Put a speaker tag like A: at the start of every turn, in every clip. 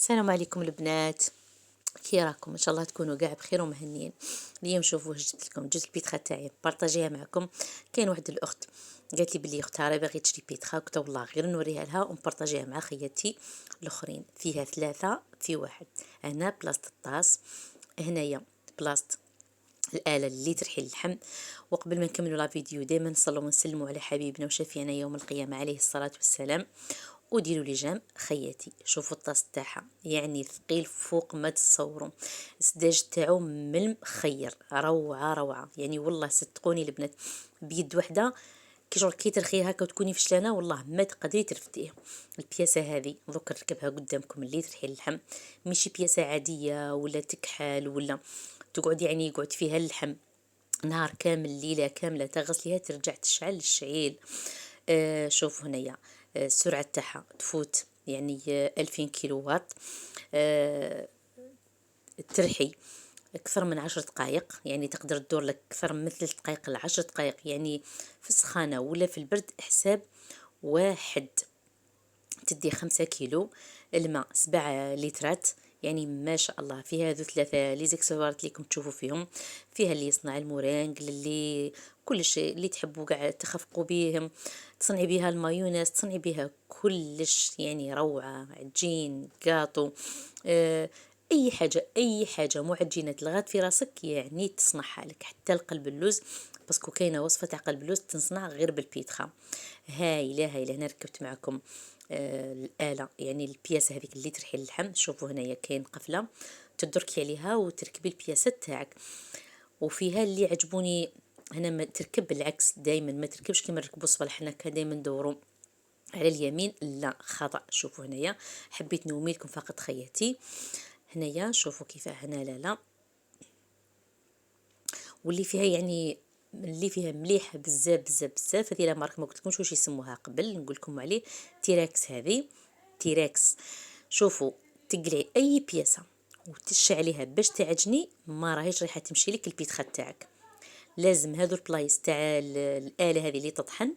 A: السلام عليكم البنات، كي راكم؟ ان شاء الله تكونوا كاع بخير ومهنيين. اليوم شوفوا واش جبت لكم، جبت البيتخا تاعي بارطاجيها معكم. كاين واحد الاخت قالت لي بلي اختها راه باغي تشري بيتخا، قلت والله غير نوريها لها ونبارطاجيها مع خياتي الاخرين. فيها ثلاثة في واحد، هنا بلاصه الطاس، هنايا بلاصه الآلة اللي ترحي اللحم. وقبل ما نكملوا لا فيديو دائما نصلوا ونسلموا على حبيبنا وشفيعنا يوم القيامة عليه الصلاة والسلام. وديروا لي جام خياتي، شوفوا الطاس تاعها يعني ثقيل فوق ما تتصوروا. السداج تاعو من مخير، روعه روعه يعني والله صدقوني البنات. بيد وحده كي شغل كي ترخيه هكا وتكوني فشلانه والله ما تقدري ترفديه. البياسه هذه دوك نركبها قدامكم اللي ترحي اللحم، ماشي بياسه عاديه ولا تكحل ولا تقعد يعني يقعد فيها اللحم نهار كامل ليله كامله تغسليها ترجع تشعل الشعيل. شوفوا هنايا السرعة تاعها تفوت يعني 2000 كيلو واط. ترحي أكثر من 10 دقائق، يعني تقدر تدور لك أكثر من 3 دقائق ل10 دقائق، يعني في السخانة ولا في البرد حساب واحد. تدي 5 كيلو الماء 7 لترات، يعني ما شاء الله. فيها هذو ثلاثة لي زيكسسوارات اللي تشوفوا فيهم، فيها اللي يصنع المورينغ، اللي كل شيء اللي تحبوا قاعد تخفقوا بيهم، تصنعي بها المايونيز، تصنعي بها كلش، يعني روعة. عجين قاطو، اي حاجه اي حاجه معجنات لغات في راسك يعني تصنعها لك، حتى القلب اللوز، باسكو كاينه وصفه تاع قلب اللوز تنصنع غير بالبيتخا. هايله هايله. انا ركبت معكم الآلة، يعني البياسة هذيك اللي ترحي اللحم. شوفوا هنايا كاين قفلة تدركي عليها وتركبي البياسات تاعك. وفيها اللي عجبوني هنا ما تركب بالعكس، دايما ما تركبش كيما نركبوا الصباح حنا دايما ندوروا على اليمين، لا خطأ. شوفوا هنايا حبيت نومي لكم فقط خياتي. هنايا شوفوا كيف هنا لا واللي فيها يعني اللي فيها مليحه بزاف بزاف بزاف. هذه لا مارك ما قلت لكمش واش يسموها قبل، نقول لكم عليه تيراكس. هذه تيراكس. شوفوا تقلعي اي بياسه وتشعليها باش تعجني، ما راهيش رايحه تمشي لك البيتخا تاعك. لازم هذو البلايص تاع الآلة هذه اللي تطحن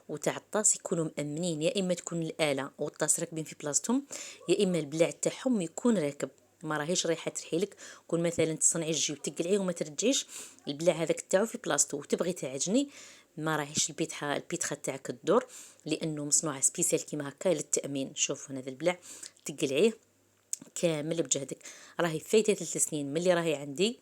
A: وتاع الطاس يكونوا مأمنين، يا إما تكون الآلة والطاس راكبين في بلاصتهم، يا إما البلاع تاعهم يكون راكب. ما راهيش رايحه ترحيلك. كون مثلا تصنعي الجي وتقلعيه وما ترجعيش البلاع هذاك تاعو في بلاصتو وتبغي تعجني، ما راهيش البيتخا تاعك الدور، لانه مصنوعه سبيسيال كيما هكا للتامين. شوفوا هذا البلاع تقلعيه كامل بجهدك. راهي فايته 3 سنين ملي راهي عندي،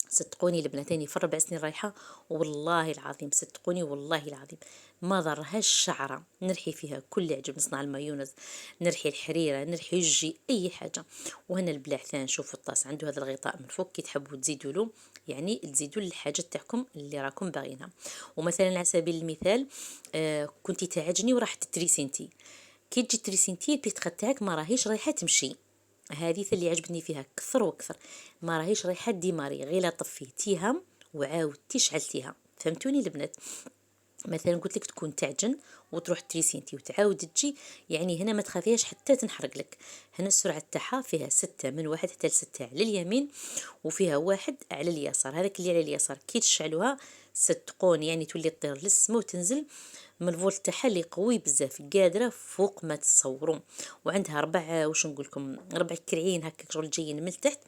A: صدقوني البناتين في 4 سنين رايحة، والله العظيم صدقوني والله العظيم ما ضرهاش شعرة. نرحي فيها كل عجب، نصنع المايونيز، نرحي الحريرة، نرحي الجي، أي حاجة. وهنا البلاع ثاني شوفوا الطاس عنده هذا الغطاء من فوق، كي تحبوا تزيدوا له يعني تزيدوا الحاجات تاعكم اللي راكم باغينها. ومثلا على سبيل المثال كنتي تعجني وراح تتريسنتي، كي تجي تريسنتي البيتخا تاعك ما راهيش رايحة تمشي. هذه اللي عجبتني فيها كثر وكثر، ما راهيش رايحه ديماري، غير طفيتيها وعاودتي شعلتيها. فهمتوني البنات؟ مثلا قلت لك تكون تعجن وتروح تريسينتي وتعاود تجي، يعني هنا ما تخافيهاش حتى تنحرق لك. هنا السرعه تاعها فيها 6 من 1 حتى 6 على اليمين، وفيها 1 على اليسار. هذاك اللي على اليسار كي تشعلوها صدقوني يعني تولي تطير للسما وتنزل من الفولت تاعها اللي قوي بزاف، قادره فوق ما تصوروا. وعندها 4 واش نقول لكم 4 كرعين هكا شغل جايين من التحت،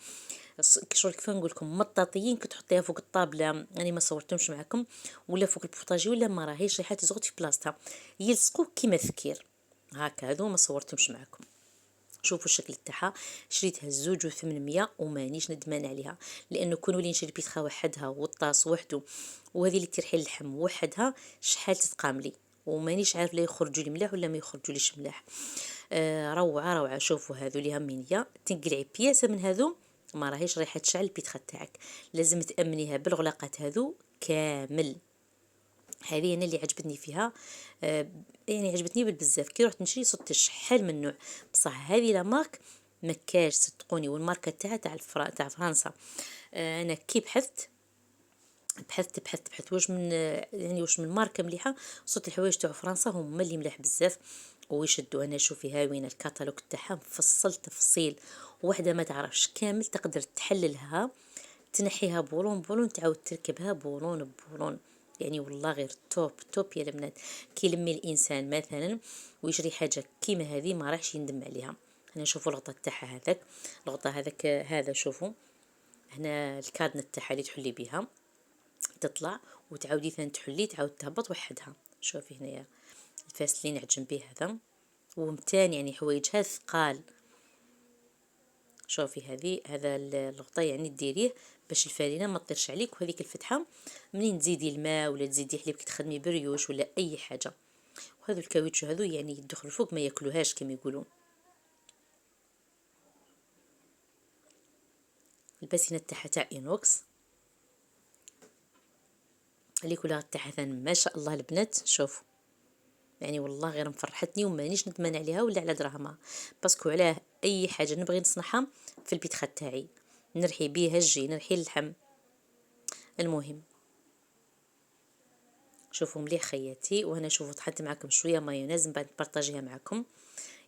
A: شغل كيف نقول لكم مطاطيين، كتحطيها فوق الطابله. يعني ما صورتهمش معكم، ولا فوق البوطاجي، ولا ما راهيش رايحه تزغط في بلاصتها، يلصقوا كيما الثكير هكا. هذو ما صورتهمش معكم. شوفوا الشكل تاعها. شريتها 2,800 ومانيش ندمان عليها، لانه كون ولي نشري بيتخا وحدها والطاس وحده وهذه اللي ترحي اللحم وحدها شحال تتقاملي، ومانيش عارف لا يخرجوا لي ملاح ولا ما يخرجوا ليش ملاح. روعه روعه. شوفوا هذو ليها منيه، تنقلعي بياسه من هذو ما راهيش رايحه تشعل البيتخا تاعك، لازم تامنيها بالغلاقات هذو كامل. هذه انا اللي عجبتني فيها. يعني عجبتني بزاف. كي رحت نشري صدت شحال من نوع، بصح هذه لا مارك مكاش صدقوني، والماركه تاعها تاع فرنسا. انا كي بحثت واش من يعني واش من ماركه مليحه، صوت الحوايج تاع فرنسا هما اللي ملاح بزاف ويشدوا. انا شوفي هاوين الكاتالوج تاعها مفصل تفصيل، وحده ما تعرفش كامل تقدر تحللها، تنحيها بولون بولون، تعاود تركبها بولون بولون. يعني والله غير توب توب يا البنات. كي يلمي الانسان مثلا ويشري حاجه كيما هذه ما راحش يندم عليها. هنا شوفوا الغطاء تاعها هذاك، الغطاء هذاك هذا شوفوا هنا الكادنة تاعها اللي تحلي بها تطلع وتعاودي ثاني تحلي تعاود تهبط وحدها. شوفي هنايا الفاسلين نعجن به هذا ومتان يعني حوايجها ثقال. شوفي هذا الغطاء يعني ديريه باش الفارينه ما تطيرش عليك، وهذيك الفتحه منين تزيدي الماء ولا تزيدي حليب كي تخدمي بريوش ولا اي حاجه. وهذو الكاويتشو هذو يعني يدخلوا فوق ما ياكلوهاش كما يقولون. الباسينه تاعها تاع اينوكس اللي كلها تاعها ثان ما شاء الله البنات. شوفوا يعني والله غير مفرحتني ومانيش ندمان عليها ولا على دراهمها، باسكو علاه اي حاجه نبغي نصنعها في البيت تاعي نرحي بيه الجي نرحي اللحم. المهم شوفوا مليح خياتي، وهنا شوفوا طحنت معكم شويه مايونيز من بعد نبارطاجيها معكم.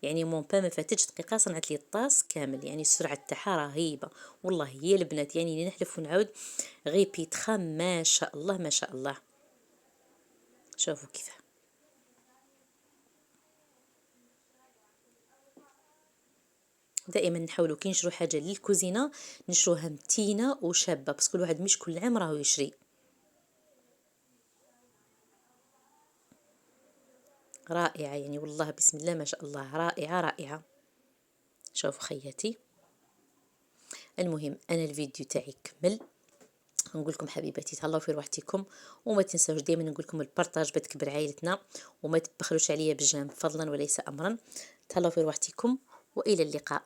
A: يعني مون با ما فاتتش دقيقه صنعت لي الطاس كامل، يعني السرعه تاعها رهيبه والله. هي البنات يعني نحلف ونعاود غير بيتخا ما شاء الله ما شاء الله. شوفوا كيف دائما نحاولوا كي نشرو حاجه للكوزينه نشروها متينه وشابه، بس كل واحد مش كل عام راهو يشري. رائعه يعني والله بسم الله ما شاء الله، رائعه رائعه. شوفوا خياتي. المهم انا الفيديو تاعي كمل، نقول لكم حبيباتي تهلاو في روحتكم، وما تنساوش دائما نقول لكم البارطاج بتكبر عائلتنا، وما تبخلوش عليا بالجنب فضلا وليس امرا. تهلاو في روحتكم والى اللقاء.